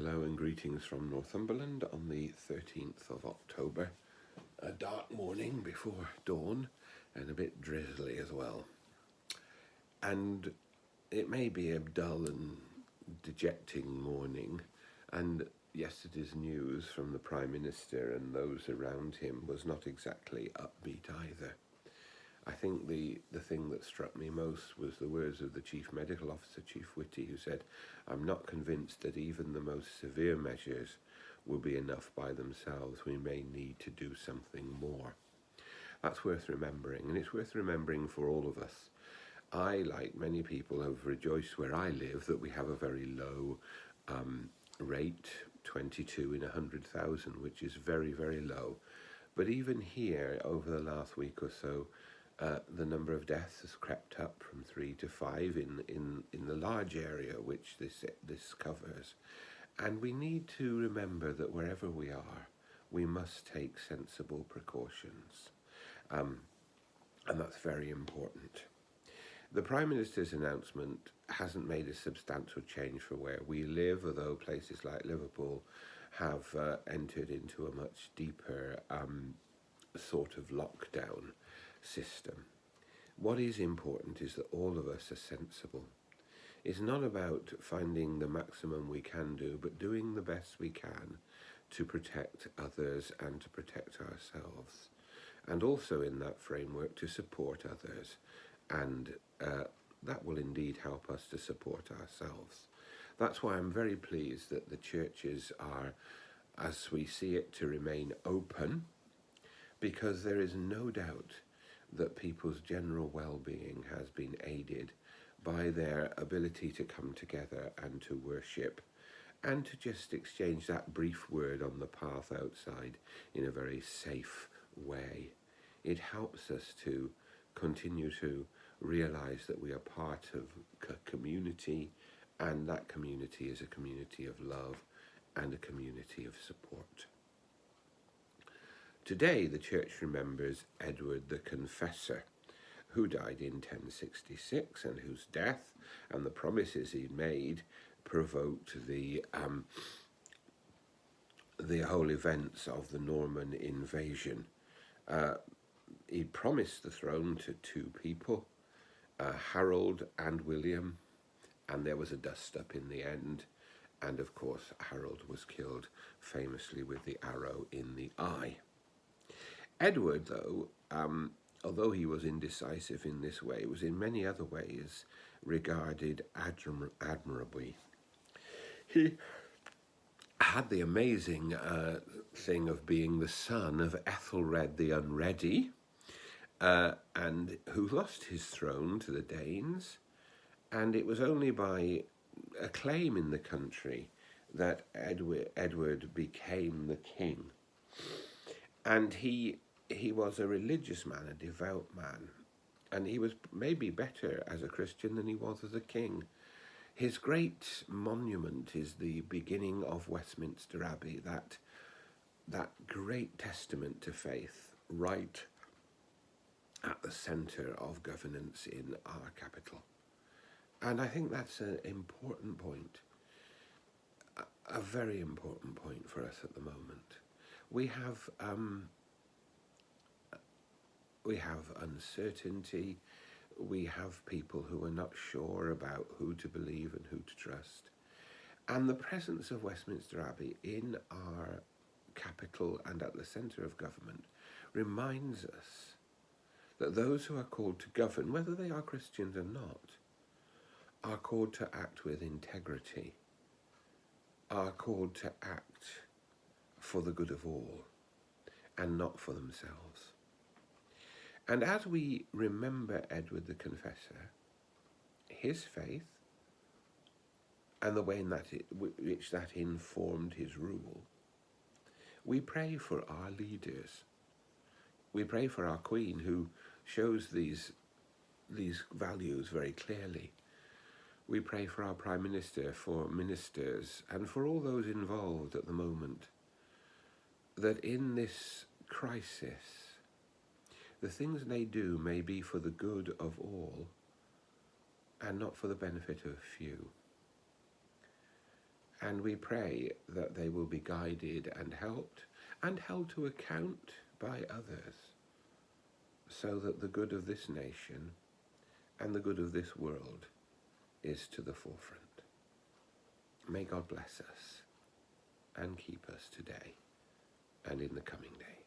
Hello and greetings from Northumberland on the 13th of October. A dark morning before dawn and a bit drizzly as well. And it may be a dull and dejecting morning, and yesterday's news from the Prime Minister and those around him was not exactly upbeat either. I think the thing that struck me most was the words of the Chief Medical Officer, Chief Whitty, who said, "I'm not convinced that even the most severe measures will be enough by themselves. We may need to do something more." That's worth remembering, and it's worth remembering for all of us. I, like many people, have rejoiced where I live that we have a very low rate, 22 in 100,000, which is very, very low. But even here, over the last week or so, the number of deaths has crept up from 3 to 5 in the large area which this covers. And we need to remember that wherever we are, we must take sensible precautions. And that's very important. The Prime Minister's announcement hasn't made a substantial change for where we live, although places like Liverpool have entered into a much deeper sort of lockdown system. What is important is that all of us are sensible. It's not about finding the maximum we can do, but doing the best we can to protect others and to protect ourselves. And also in that framework to support others. And that will indeed help us to support ourselves. That's why I'm very pleased that the churches are, as we see it, to remain open, because there is no doubt that people's general well-being has been aided by their ability to come together and to worship and to just exchange that brief word on the path outside in a very safe way. It helps us to continue to realize that we are part of a community, and that community is a community of love and a community of support. Today, the Church remembers Edward the Confessor, who died in 1066 and whose death and the promises he made provoked the whole events of the Norman invasion. He promised the throne to two people, Harold and William, and there was a dust-up in the end. And of course, Harold was killed famously with the arrow in the eye. Edward, though, although he was indecisive in this way, was in many other ways regarded admirably. He had the amazing thing of being the son of Ethelred the Unready, and who lost his throne to the Danes. And it was only by acclaim in the country that Edward became the king. And he was a religious man, a devout man, and he was maybe better as a Christian than he was as a king. His great monument is the beginning of Westminster Abbey, that great testament to faith, right at the centre of governance in our capital. And I think that's an important point, a very important point for us at the moment. We have uncertainty. We have people who are not sure about who to believe and who to trust. And the presence of Westminster Abbey in our capital and at the centre of government reminds us that those who are called to govern, whether they are Christians or not, are called to act with integrity, are called to act for the good of all and not for themselves. And as we remember Edward the Confessor, his faith and the way in which that informed his rule, we pray for our leaders. We pray for our Queen, who shows these values very clearly. We pray for our Prime Minister, for ministers, and for all those involved at the moment, that in this crisis, the things they do may be for the good of all and not for the benefit of a few. And we pray that they will be guided and helped and held to account by others, so that the good of this nation and the good of this world is to the forefront. May God bless us and keep us today and in the coming days.